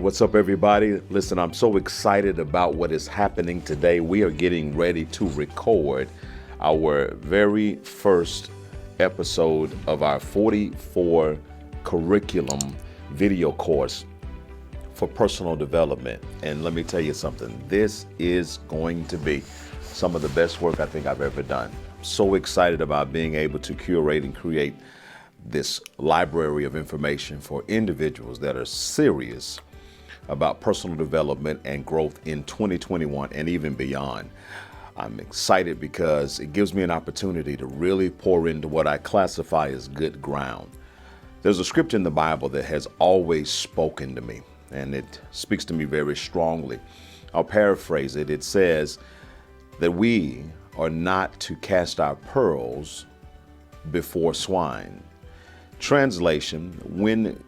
what's up, everybody? Listen, I'm so excited about what is happening today. We are getting ready to record our very first episode of our 44 curriculum video course for personal development. And let me tell you something, this is going to be some of the best work I think I've ever done. So excited about being able to curate and create this library of information for individuals that are serious about personal development and growth in 2021 and even beyond. I'm excited because it gives me an opportunity to really pour into what I classify as good ground. There's a scripture in the Bible that has always spoken to me, and it speaks to me very strongly. I'll paraphrase it. It says that we are not to cast our pearls before swine. Translation: when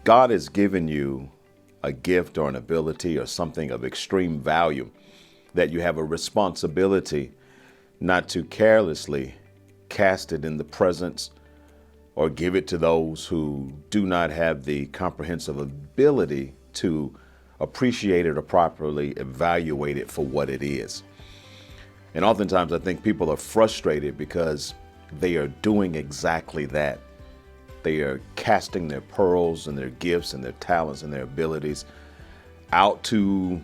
God has given you a gift or an ability or something of extreme value, that you have a responsibility not to carelessly cast it in the presence or give it to those who do not have the comprehensive ability to appreciate it or properly evaluate it for what it is. And oftentimes I think people are frustrated because they are doing exactly that. They are casting their pearls and their gifts and their talents and their abilities out to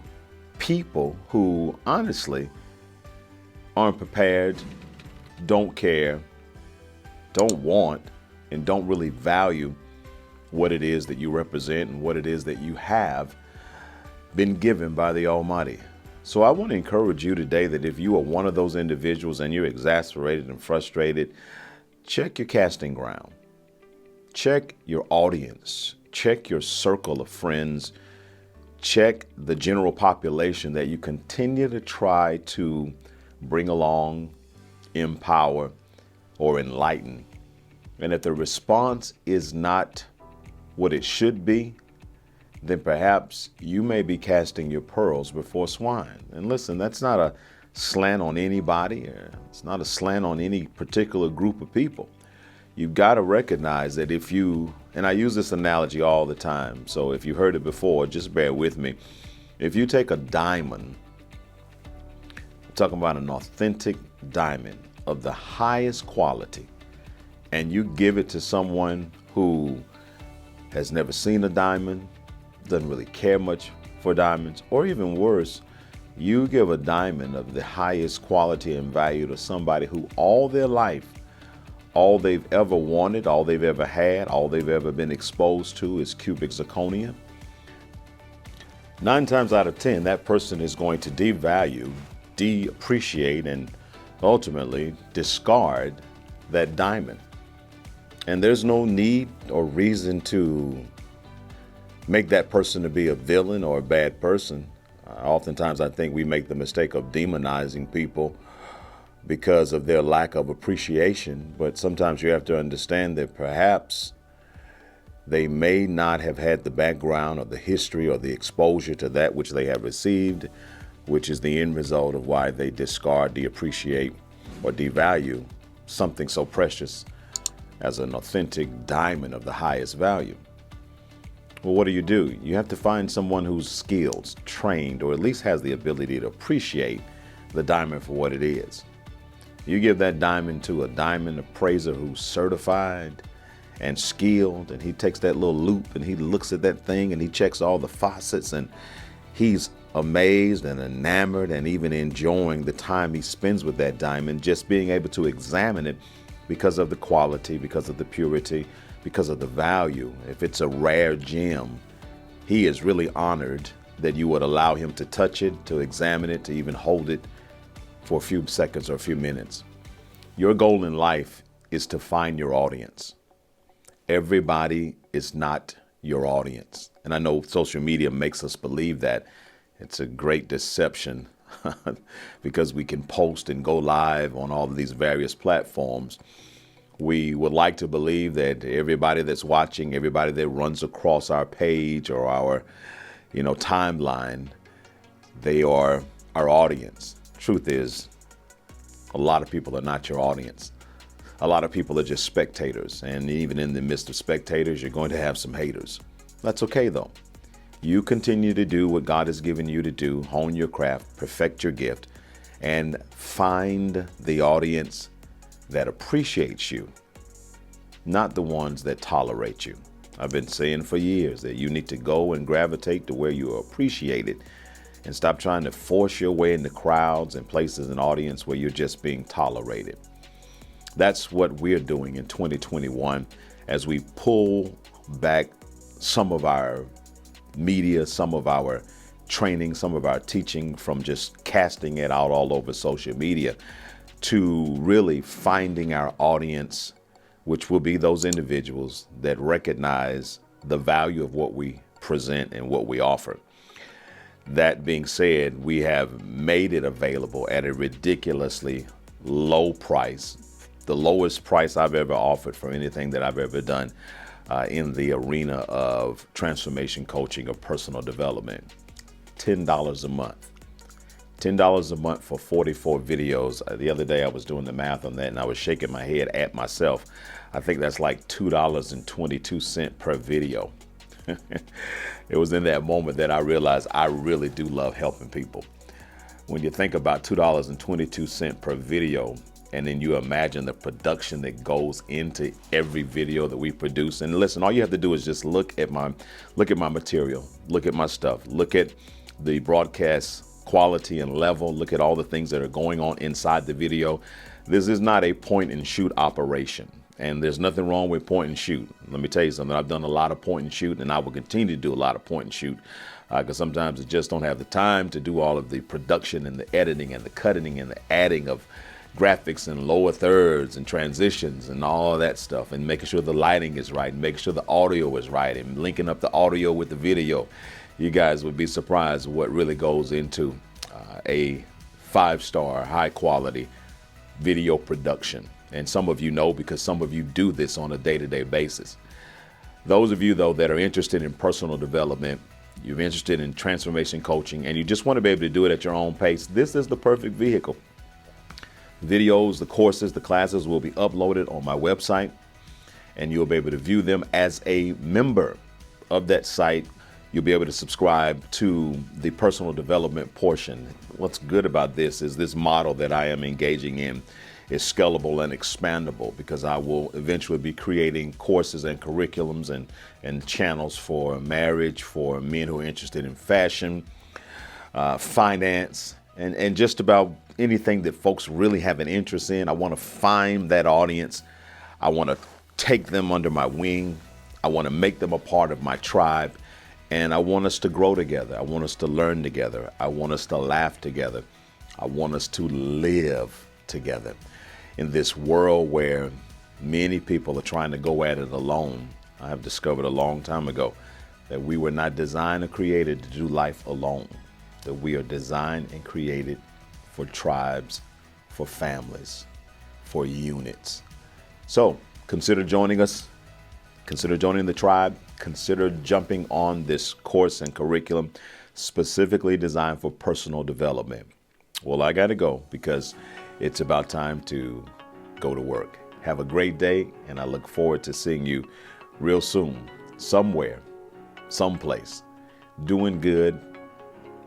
people who honestly aren't prepared, don't care, don't want, and don't really value what it is that you represent and what it is that you have been given by the Almighty. So I want to encourage you today that if you are one of those individuals and you're exasperated and frustrated, check your casting ground. Check your audience, check your circle of friends, check the general population that you continue to try to bring along, empower, or enlighten. And if the response is not what it should be, then perhaps you may be casting your pearls before swine. And listen, that's not a slant on anybody, or it's not a slant on any particular group of people. You've got to recognize that if you, and I use this analogy all the time, so if you heard it before, just bear with me. If you take a diamond, I'm talking about an authentic diamond of the highest quality, and you give it to someone who has never seen a diamond, doesn't really care much for diamonds, or even worse, you give a diamond of the highest quality and value to somebody who all their life, all they've ever wanted, all they've ever had, all they've ever been exposed to is cubic zirconia. 9 times out of 10, that person is going to devalue, depreciate, and ultimately discard that diamond. And there's no need or reason to make that person to be a villain or a bad person. Oftentimes, I think we make the mistake of demonizing people because of their lack of appreciation. But sometimes you have to understand that perhaps they may not have had the background or the history or the exposure to that which they have received, which is the end result of why they discard, deappreciate, or devalue something so precious as an authentic diamond of the highest value. Well, what do? You have to find someone who's skilled, trained, or at least has the ability to appreciate the diamond for what it is. You give that diamond to a diamond appraiser who's certified and skilled, and he takes that little loop and he looks at that thing and he checks all the facets, and he's amazed and enamored and even enjoying the time he spends with that diamond, just being able to examine it because of the quality, because of the purity, because of the value. If it's a rare gem, he is really honored that you would allow him to touch it, to examine it, to even hold it for a few seconds or a few minutes. Your goal in life is to find your audience. Everybody is not your audience. And I know social media makes us believe that. It's a great deception because we can post and go live on all of these various platforms. We would like to believe that everybody that's watching, everybody that runs across our page or our, timeline, they are our audience. Truth is, a lot of people are not your audience. A lot of people are just spectators. And even in the midst of spectators, you're going to have some haters. That's okay, though. You continue to do what God has given you to do, hone your craft, perfect your gift, and find the audience that appreciates you, not the ones that tolerate you. I've been saying for years that you need to go and gravitate to where you are appreciated and stop trying to force your way into crowds and places and audience where you're just being tolerated. That's what we're doing in 2021 as we pull back some of our media, some of our training, some of our teaching from just casting it out all over social media to really finding our audience, which will be those individuals that recognize the value of what we present and what we offer. That being said, we have made it available at a ridiculously low price, the lowest price I've ever offered for anything that I've ever done in the arena of transformation coaching or personal development. $10 a month. $10 a month for 44 videos. The other day I was doing the math on that and I was shaking my head at myself. I think that's like $2.22 per video. It was in that moment that I realized I really do love helping people. When you think about $2.22 per video, and then you imagine the production that goes into every video that we produce. And listen, all you have to do is just look at my material, look at my stuff, look at the broadcast quality and level, look at all the things that are going on inside the video. This is not a point and shoot operation. And there's nothing wrong with point and shoot. Let me tell you something. I've done a lot of point and shoot, and I will continue to do a lot of point and shoot because sometimes I just don't have the time to do all of the production and the editing and the cutting and the adding of graphics and lower thirds and transitions and all of that stuff, and making sure the lighting is right and making sure the audio is right and linking up the audio with the video. You guys would be surprised what really goes into a 5-star, high quality video production. And some of you know because some of you do this on a day-to-day basis. Those of you, though, that are interested in personal development, you're interested in transformation coaching, and you just want to be able to do it at your own pace, this is the perfect vehicle. Videos, the courses, the classes will be uploaded on my website, and you'll be able to view them as a member of that site. You'll be able to subscribe to the personal development portion. What's good about this is this model that I am engaging in is scalable and expandable, because I will eventually be creating courses and curriculums and channels for marriage, for men who are interested in fashion, finance, and just about anything that folks really have an interest in. I want to find that audience. I want to take them under my wing. I want to make them a part of my tribe. And I want us to grow together. I want us to learn together. I want us to laugh together. I want us to live together. In this world where many people are trying to go at it alone, I have discovered a long time ago that we were not designed or created to do life alone, that we are designed and created for tribes, for families, for units. So consider joining us. Consider joining the tribe. Consider jumping on this course and curriculum specifically designed for personal development. Well, I got to go because it's about time to go to work. Have a great day, and I look forward to seeing you real soon, somewhere, someplace, doing good,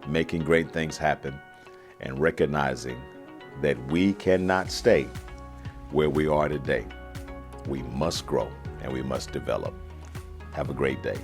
making great things happen, and recognizing that we cannot stay where we are today. We must grow and we must develop. Have a great day.